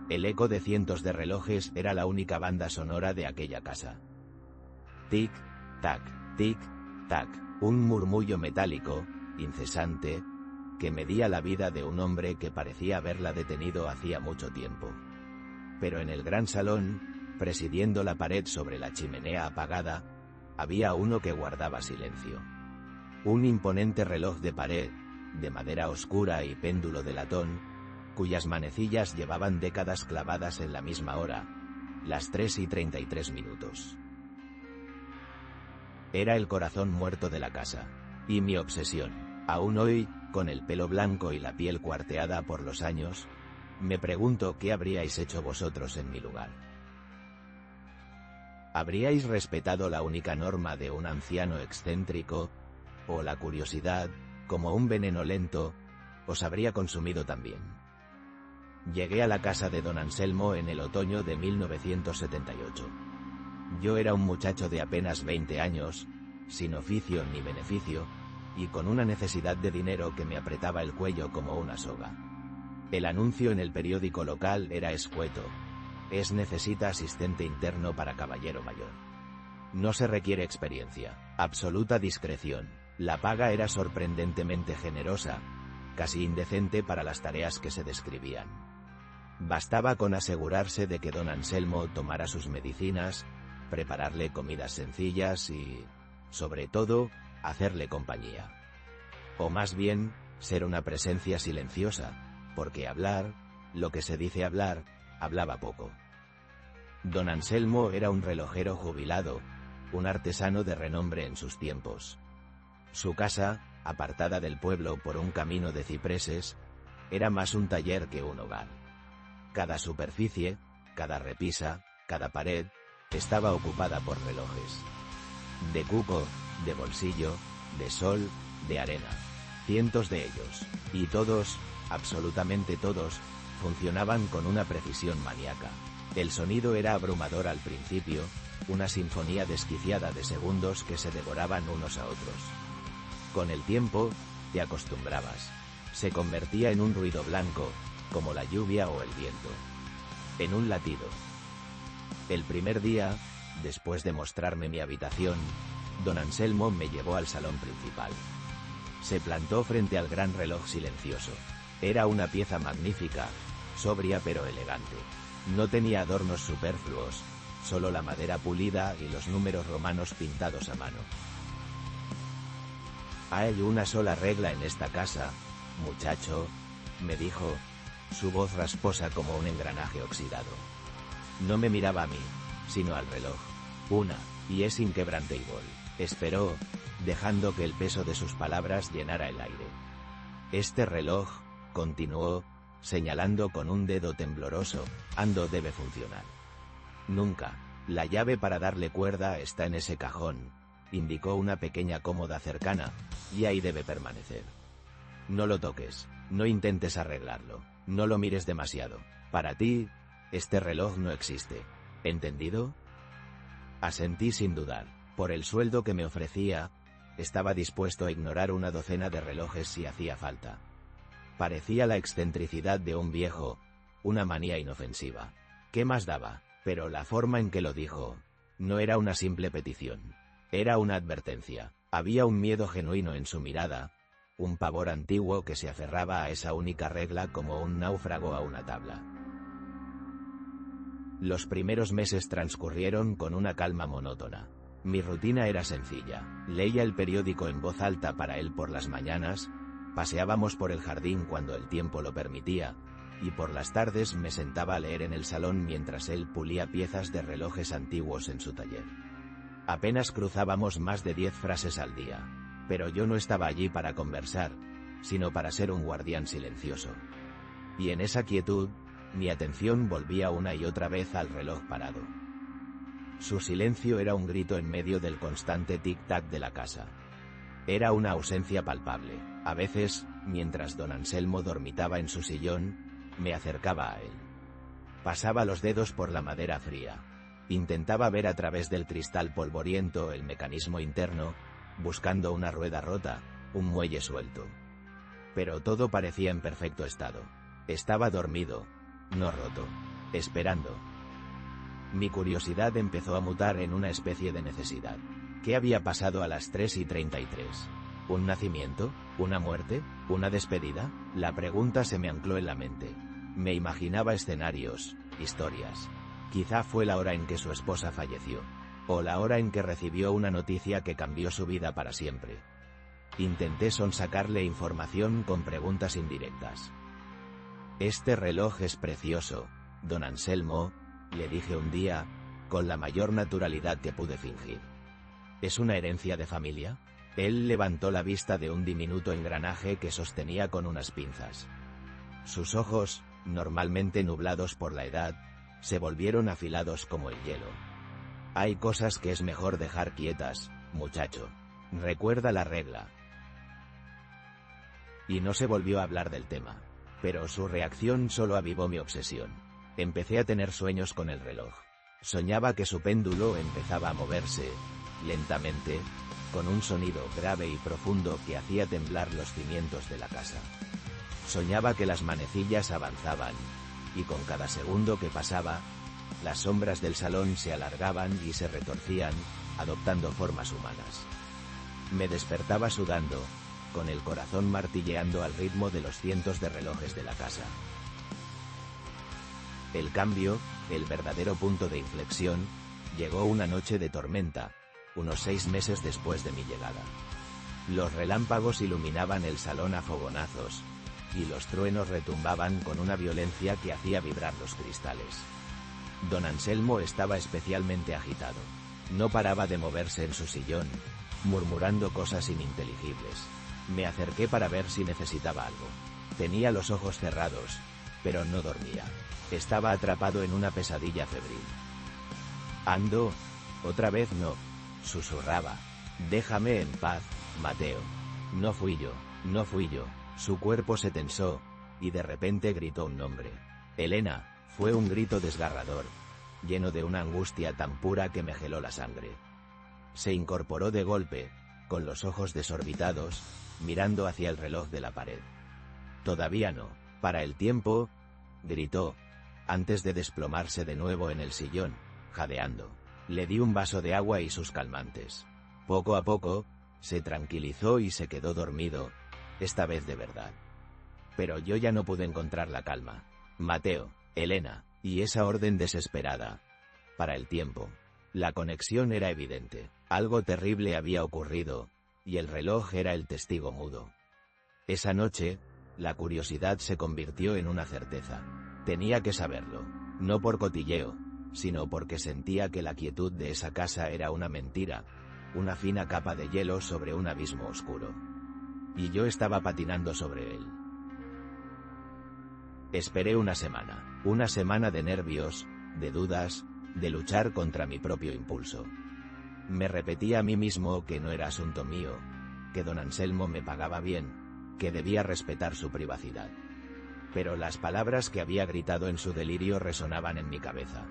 El eco de cientos de relojes era la única banda sonora de aquella casa. Tic, tac, tic, tac, un murmullo metálico, incesante, que medía la vida de un hombre que parecía haberla detenido hacía mucho tiempo. Pero en el gran salón, presidiendo la pared sobre la chimenea apagada, había uno que guardaba silencio. Un imponente reloj de pared, de madera oscura y péndulo de latón, cuyas manecillas llevaban décadas clavadas en la misma hora, las 3:33. Era el corazón muerto de la casa, y mi obsesión. Aún hoy, con el pelo blanco y la piel cuarteada por los años, me pregunto qué habríais hecho vosotros en mi lugar. ¿Habríais respetado la única norma de un anciano excéntrico, o la curiosidad, como un veneno lento, os habría consumido también? Llegué a la casa de don Anselmo en el otoño de 1978. Yo era un muchacho de apenas 20 años, sin oficio ni beneficio, y con una necesidad de dinero que me apretaba el cuello como una soga. El anuncio en el periódico local era escueto: necesita asistente interno para caballero mayor. No se requiere experiencia, absoluta discreción. La paga era sorprendentemente generosa, casi indecente para las tareas que se describían. Bastaba con asegurarse de que don Anselmo tomara sus medicinas, prepararle comidas sencillas y, sobre todo, hacerle compañía. O más bien, ser una presencia silenciosa, porque hablar, lo que se dice hablar, hablaba poco. Don Anselmo era un relojero jubilado, un artesano de renombre en sus tiempos. Su casa, apartada del pueblo por un camino de cipreses, era más un taller que un hogar. Cada superficie, cada repisa, cada pared, estaba ocupada por relojes. De cuco, de bolsillo, de sol, de arena. Cientos de ellos, y todos, absolutamente todos, funcionaban con una precisión maníaca. El sonido era abrumador al principio, una sinfonía desquiciada de segundos que se devoraban unos a otros. Con el tiempo, te acostumbrabas. Se convertía en un ruido blanco, como la lluvia o el viento. En un latido. El primer día, después de mostrarme mi habitación, don Anselmo me llevó al salón principal. Se plantó frente al gran reloj silencioso. Era una pieza magnífica, sobria pero elegante. No tenía adornos superfluos, solo la madera pulida y los números romanos pintados a mano. «Hay una sola regla en esta casa, muchacho», me dijo, su voz rasposa como un engranaje oxidado. No me miraba a mí, sino al reloj. «Una, y es inquebrantable», esperó, dejando que el peso de sus palabras llenara el aire. «Este reloj», continuó, señalando con un dedo tembloroso, «ando debe funcionar. Nunca. La llave para darle cuerda está en ese cajón», indicó una pequeña cómoda cercana, «y ahí debe permanecer. No lo toques, no intentes arreglarlo, no lo mires demasiado. Para ti, este reloj no existe. ¿Entendido?». Asentí sin dudar. Por el sueldo que me ofrecía, estaba dispuesto a ignorar una docena de relojes si hacía falta. Parecía la excentricidad de un viejo, una manía inofensiva. ¿Qué más daba? Pero la forma en que lo dijo, no era una simple petición. Era una advertencia. Había un miedo genuino en su mirada, un pavor antiguo que se aferraba a esa única regla como un náufrago a una tabla. Los primeros meses transcurrieron con una calma monótona. Mi rutina era sencilla. Leía el periódico en voz alta para él por las mañanas, paseábamos por el jardín cuando el tiempo lo permitía, y por las tardes me sentaba a leer en el salón mientras él pulía piezas de relojes antiguos en su taller. Apenas cruzábamos más de 10 frases al día, pero yo no estaba allí para conversar, sino para ser un guardián silencioso. Y en esa quietud, mi atención volvía una y otra vez al reloj parado. Su silencio era un grito en medio del constante tic-tac de la casa. Era una ausencia palpable. A veces, mientras don Anselmo dormitaba en su sillón, me acercaba a él. Pasaba los dedos por la madera fría. Intentaba ver a través del cristal polvoriento el mecanismo interno, buscando una rueda rota, un muelle suelto. Pero todo parecía en perfecto estado. Estaba dormido, no roto. esperando. Mi curiosidad empezó a mutar en una especie de necesidad. ¿Qué había pasado a las 3:33? ¿Un nacimiento? ¿Una muerte? ¿Una despedida? La pregunta se me ancló en la mente. Me imaginaba escenarios, historias. Quizá fue la hora en que su esposa falleció. O la hora en que recibió una noticia que cambió su vida para siempre. Intenté sonsacarle información con preguntas indirectas. «Este reloj es precioso, don Anselmo», le dije un día, con la mayor naturalidad que pude fingir. «¿Es una herencia de familia?». Él levantó la vista de un diminuto engranaje que sostenía con unas pinzas. Sus ojos, normalmente nublados por la edad, se volvieron afilados como el hielo. «Hay cosas que es mejor dejar quietas, muchacho. Recuerda la regla». Y no se volvió a hablar del tema. Pero su reacción solo avivó mi obsesión. Empecé a tener sueños con el reloj. Soñaba que su péndulo empezaba a moverse, lentamente, con un sonido grave y profundo que hacía temblar los cimientos de la casa. Soñaba que las manecillas avanzaban, y con cada segundo que pasaba, las sombras del salón se alargaban y se retorcían, adoptando formas humanas. Me despertaba sudando, con el corazón martilleando al ritmo de los cientos de relojes de la casa. El cambio, el verdadero punto de inflexión, llegó una noche de tormenta, unos 6 meses después de mi llegada. Los relámpagos iluminaban el salón a fogonazos, y los truenos retumbaban con una violencia que hacía vibrar los cristales. Don Anselmo estaba especialmente agitado. No paraba de moverse en su sillón, murmurando cosas ininteligibles. Me acerqué para ver si necesitaba algo. Tenía los ojos cerrados, pero no dormía. Estaba atrapado en una pesadilla febril. «Ando, otra vez no», susurraba. «Déjame en paz, Mateo. No fui yo, no fui yo». Su cuerpo se tensó, y de repente gritó un nombre. «Elena». Fue un grito desgarrador, lleno de una angustia tan pura que me geló la sangre. Se incorporó de golpe, con los ojos desorbitados, mirando hacia el reloj de la pared. «Todavía no. Para el tiempo», gritó, antes de desplomarse de nuevo en el sillón, jadeando. Le di un vaso de agua y sus calmantes. Poco a poco, se tranquilizó y se quedó dormido, esta vez de verdad. Pero yo ya no pude encontrar la calma. «Mateo, Elena», y esa orden desesperada. Para el tiempo. La conexión era evidente. Algo terrible había ocurrido, y el reloj era el testigo mudo. Esa noche, la curiosidad se convirtió en una certeza. Tenía que saberlo, no por cotilleo, sino porque sentía que la quietud de esa casa era una mentira, una fina capa de hielo sobre un abismo oscuro. Y yo estaba patinando sobre él. Esperé una semana de nervios, de dudas, de luchar contra mi propio impulso. Me repetía a mí mismo que no era asunto mío, que don Anselmo me pagaba bien, que debía respetar su privacidad. Pero las palabras que había gritado en su delirio resonaban en mi cabeza.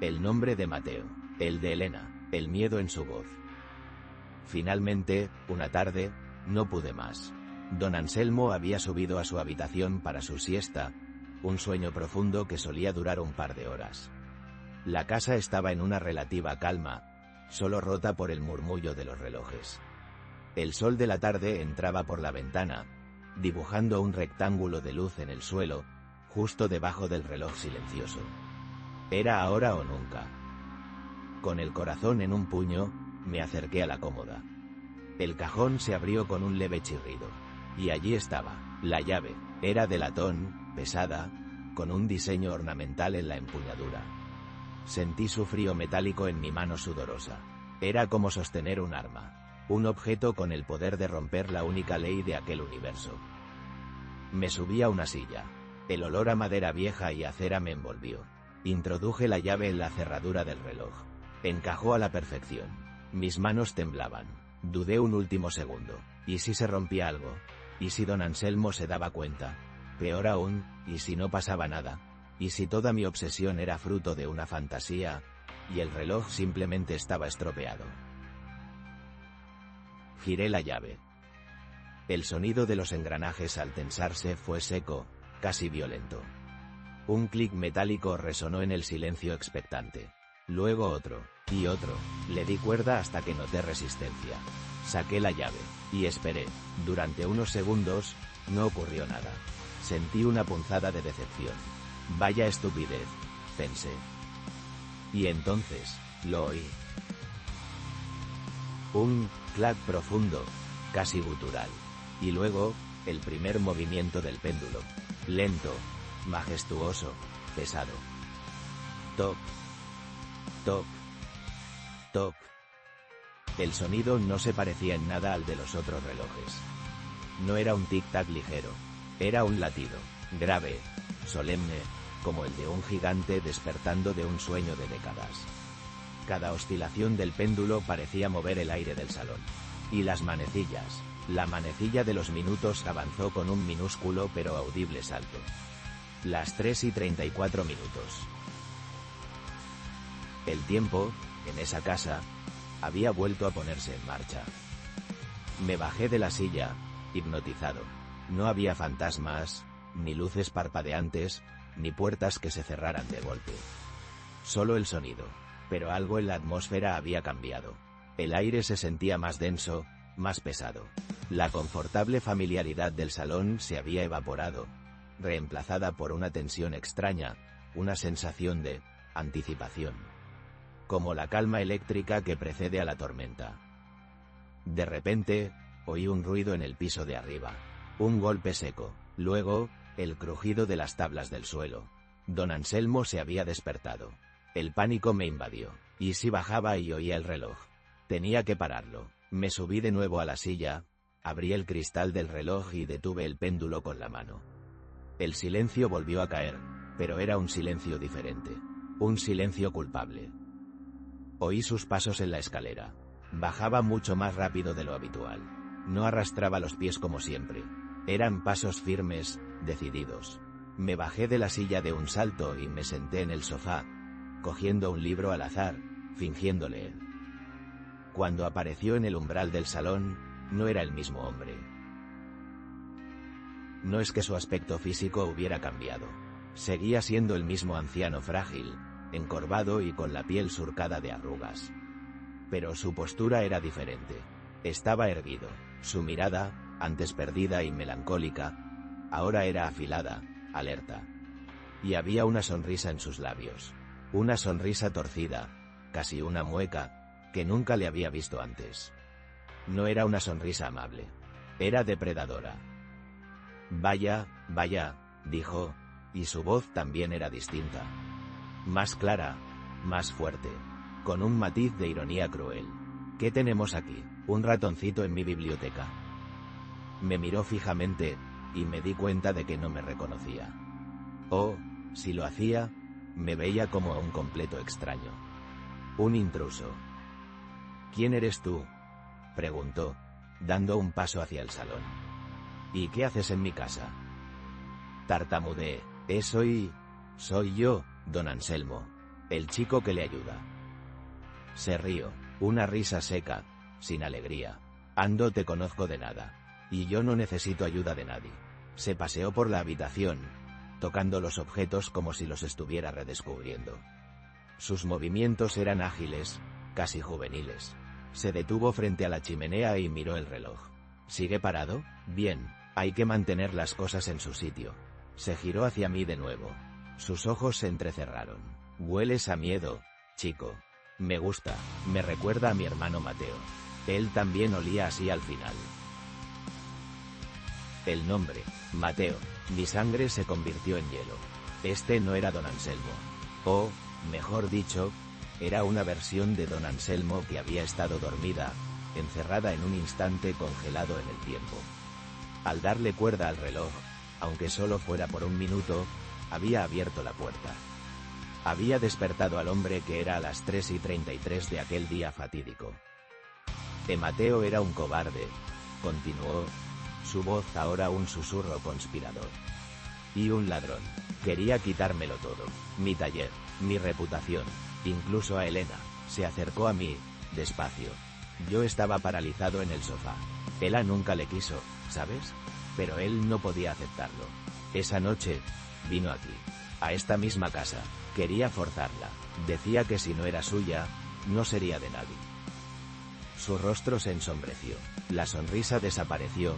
El nombre de Mateo, el de Elena, el miedo en su voz. Finalmente, una tarde, no pude más. Don Anselmo había subido a su habitación para su siesta, un sueño profundo que solía durar un par de horas. La casa estaba en una relativa calma, solo rota por el murmullo de los relojes. El sol de la tarde entraba por la ventana, dibujando un rectángulo de luz en el suelo, justo debajo del reloj silencioso. Era ahora o nunca. Con el corazón en un puño, me acerqué a la cómoda. El cajón se abrió con un leve chirrido. Y allí estaba, la llave. Era de latón, pesada, con un diseño ornamental en la empuñadura. Sentí su frío metálico en mi mano sudorosa. Era como sostener un arma, un objeto con el poder de romper la única ley de aquel universo. Me subí a una silla. El olor a madera vieja y acera me envolvió. Introduje la llave en la cerradura del reloj. Encajó a la perfección. Mis manos temblaban. Dudé un último segundo. ¿Y si se rompía algo? ¿Y si don Anselmo se daba cuenta? Peor aún, ¿y si no pasaba nada? ¿Y si toda mi obsesión era fruto de una fantasía, y el reloj simplemente estaba estropeado? Giré la llave. El sonido de los engranajes al tensarse fue seco, casi violento. Un clic metálico resonó en el silencio expectante. Luego otro, y otro. Le di cuerda hasta que noté resistencia. Saqué la llave, y esperé. Durante unos segundos, no ocurrió nada. Sentí una punzada de decepción. Vaya estupidez, pensé. Y entonces, lo oí. Un clac profundo, casi gutural. Y luego, el primer movimiento del péndulo. Lento, majestuoso, pesado. Toc, toc, toc. El sonido no se parecía en nada al de los otros relojes. No era un tic-tac ligero. Era un latido, grave, solemne, como el de un gigante despertando de un sueño de décadas. Cada oscilación del péndulo parecía mover el aire del salón. Y las manecillas. La manecilla de los minutos avanzó con un minúsculo pero audible salto. Las 3:34 minutos. El tiempo, en esa casa, había vuelto a ponerse en marcha. Me bajé de la silla, hipnotizado. No había fantasmas, ni luces parpadeantes, ni puertas que se cerraran de golpe. Solo el sonido, pero algo en la atmósfera había cambiado. El aire se sentía más denso, más pesado. La confortable familiaridad del salón se había evaporado, reemplazada por una tensión extraña, una sensación de anticipación. Como la calma eléctrica que precede a la tormenta. De repente, oí un ruido en el piso de arriba. Un golpe seco, luego, el crujido de las tablas del suelo. Don Anselmo se había despertado. El pánico me invadió. ¿Y si bajaba y oía el reloj? Tenía que pararlo. Me subí de nuevo a la silla, abrí el cristal del reloj y detuve el péndulo con la mano. El silencio volvió a caer, pero era un silencio diferente. Un silencio culpable. Oí sus pasos en la escalera. Bajaba mucho más rápido de lo habitual. No arrastraba los pies como siempre. Eran pasos firmes, decididos. Me bajé de la silla de un salto y me senté en el sofá, cogiendo un libro al azar, fingiendo leer. Cuando apareció en el umbral del salón, no era el mismo hombre. No es que su aspecto físico hubiera cambiado. Seguía siendo el mismo anciano frágil, encorvado y con la piel surcada de arrugas. Pero su postura era diferente. Estaba erguido. Su mirada, antes perdida y melancólica, ahora era afilada, alerta. Y había una sonrisa en sus labios. Una sonrisa torcida, casi una mueca, que nunca le había visto antes. No era una sonrisa amable. Era depredadora. Vaya, vaya, dijo, y su voz también era distinta. Más clara, más fuerte, con un matiz de ironía cruel. ¿Qué tenemos aquí? Un ratoncito en mi biblioteca. Me miró fijamente, y me di cuenta de que no me reconocía. O, si lo hacía, me veía como a un completo extraño. Un intruso. ¿Quién eres tú?, preguntó, dando un paso hacia el salón. ¿Y qué haces en mi casa? Tartamudeé. Soy yo, don Anselmo, el chico que le ayuda. Se rió, una risa seca, sin alegría. Ando, te conozco de nada. Y yo no necesito ayuda de nadie. Se paseó por la habitación, tocando los objetos como si los estuviera redescubriendo. Sus movimientos eran ágiles, casi juveniles. Se detuvo frente a la chimenea y miró el reloj. ¿Sigue parado? Bien, hay que mantener las cosas en su sitio. Se giró hacia mí de nuevo. Sus ojos se entrecerraron. Hueles a miedo, chico. Me gusta, me recuerda a mi hermano Mateo. Él también olía así al final. El nombre, Mateo, mi sangre se convirtió en hielo. Este no era don Anselmo. O, mejor dicho, era una versión de don Anselmo que había estado dormida, encerrada en un instante congelado en el tiempo. Al darle cuerda al reloj, aunque solo fuera por un minuto, había abierto la puerta. Había despertado al hombre que era a las 3:33 de aquel día fatídico. Mateo era un cobarde, continuó, su voz ahora un susurro conspirador. Y un ladrón. Quería quitármelo todo, mi taller, mi reputación, incluso a Elena. Se acercó a mí, despacio. Yo estaba paralizado en el sofá. Ella nunca le quiso, ¿sabes? Pero él no podía aceptarlo. Esa noche, vino aquí. a esta misma casa. Quería forzarla. Decía que si no era suya, no sería de nadie. Su rostro se ensombreció. La sonrisa desapareció,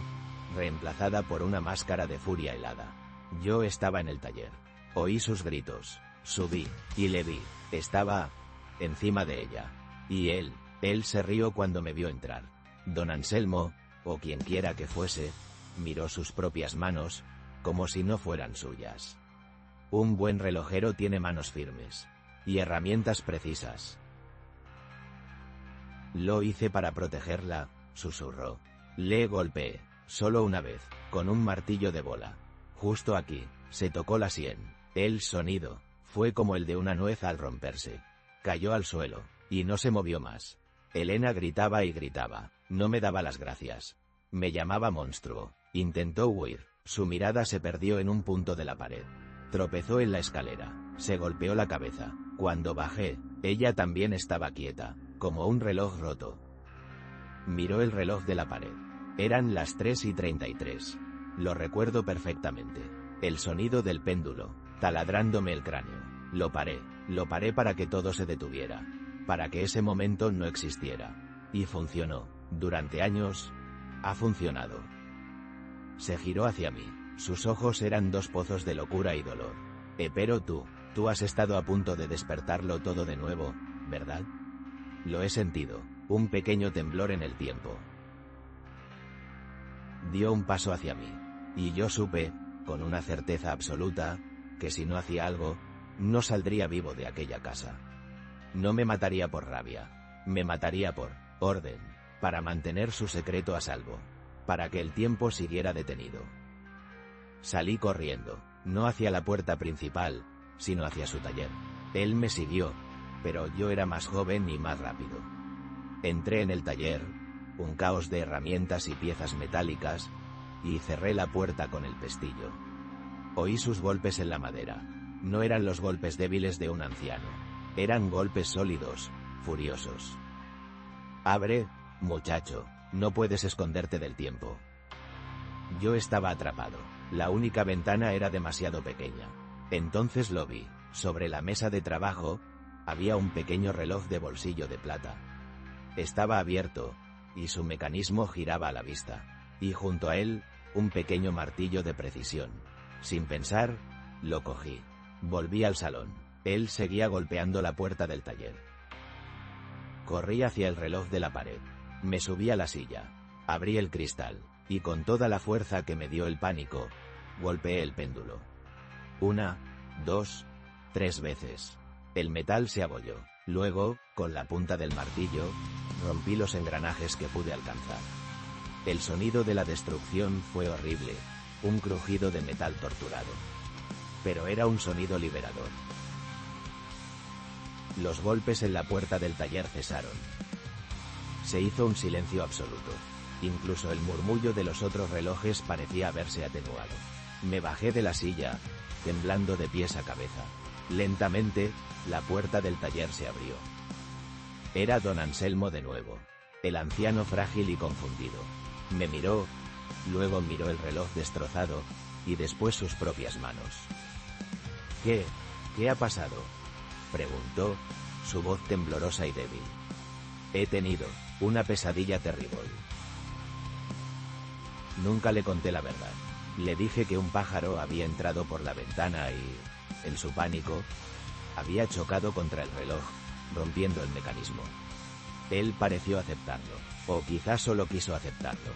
reemplazada por una máscara de furia helada. Yo estaba en el taller. Oí sus gritos. Subí, y le vi. Estaba encima de ella. Y él se rió cuando me vio entrar. Don Anselmo, o quien quiera que fuese, miró sus propias manos, como si no fueran suyas. Un buen relojero tiene manos firmes. Y herramientas precisas. Lo hice para protegerla, susurró. Le golpeé, solo una vez, con un martillo de bola. Justo aquí, se tocó la sien. El sonido fue como el de una nuez al romperse. Cayó al suelo, y no se movió más. Elena gritaba y gritaba. No me daba las gracias. Me llamaba monstruo. Intentó huir. Su mirada se perdió en un punto de la pared. Tropezó en la escalera. Se golpeó la cabeza. Cuando bajé, ella también estaba quieta, como un reloj roto. Miró el reloj de la pared. Eran las 3:33. Lo recuerdo perfectamente. El sonido del péndulo, taladrándome el cráneo. Lo paré para que todo se detuviera. Para que ese momento no existiera. Y funcionó. Durante años, ha funcionado. Se giró hacia mí. Sus ojos eran dos pozos de locura y dolor. Pero tú has estado a punto de despertarlo todo de nuevo, ¿verdad? Lo he sentido. Un pequeño temblor en el tiempo. Dio un paso hacia mí. Y yo supe, con una certeza absoluta, que si no hacía algo, no saldría vivo de aquella casa. No me mataría por rabia. Me mataría por orden, para mantener su secreto a salvo. Para que el tiempo siguiera detenido. Salí corriendo, no hacia la puerta principal, sino hacia su taller. Él me siguió, pero yo era más joven y más rápido. Entré en el taller, un caos de herramientas y piezas metálicas, y cerré la puerta con el pestillo. Oí sus golpes en la madera. No eran los golpes débiles de un anciano. Eran golpes sólidos, furiosos. Abre, muchacho, no puedes esconderte del tiempo. Yo estaba atrapado. La única ventana era demasiado pequeña. Entonces lo vi. Sobre la mesa de trabajo, había un pequeño reloj de bolsillo de plata. Estaba abierto, y su mecanismo giraba a la vista. Y junto a él, un pequeño martillo de precisión. Sin pensar, lo cogí. Volví al salón. Él seguía golpeando la puerta del taller. Corrí hacia el reloj de la pared. Me subí a la silla. Abrí el cristal, y con toda la fuerza que me dio el pánico, golpeé el péndulo. 1, 2, 3 veces. El metal se abolló. Luego, con la punta del martillo, rompí los engranajes que pude alcanzar. El sonido de la destrucción fue horrible, un crujido de metal torturado. Pero era un sonido liberador. Los golpes en la puerta del taller cesaron. Se hizo un silencio absoluto. Incluso el murmullo de los otros relojes parecía haberse atenuado. Me bajé de la silla, temblando de pies a cabeza. Lentamente, la puerta del taller se abrió. Era don Anselmo de nuevo. El anciano frágil y confundido. Me miró, luego miró el reloj destrozado, y después sus propias manos. ¿Qué ha pasado?, preguntó, su voz temblorosa y débil. He tenido una pesadilla terrible. Nunca le conté la verdad. Le dije que un pájaro había entrado por la ventana y, en su pánico, había chocado contra el reloj, rompiendo el mecanismo. Él pareció aceptarlo, o quizás solo quiso aceptarlo.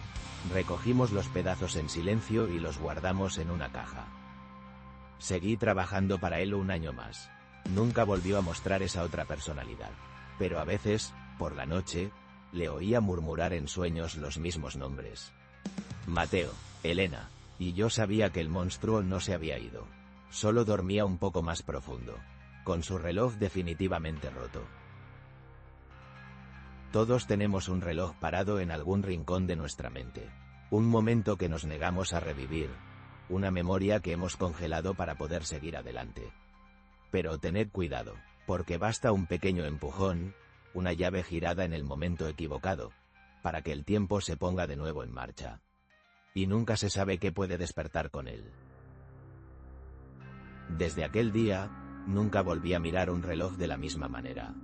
Recogimos los pedazos en silencio y los guardamos en una caja. Seguí trabajando para él un año más. Nunca volvió a mostrar esa otra personalidad. Pero a veces, por la noche, le oía murmurar en sueños los mismos nombres. Mateo, Elena, y yo sabía que el monstruo no se había ido. Solo dormía un poco más profundo, con su reloj definitivamente roto. Todos tenemos un reloj parado en algún rincón de nuestra mente. Un momento que nos negamos a revivir. Una memoria que hemos congelado para poder seguir adelante. Pero tened cuidado, porque basta un pequeño empujón, una llave girada en el momento equivocado, para que el tiempo se ponga de nuevo en marcha. Y nunca se sabe qué puede despertar con él. Desde aquel día, nunca volví a mirar un reloj de la misma manera.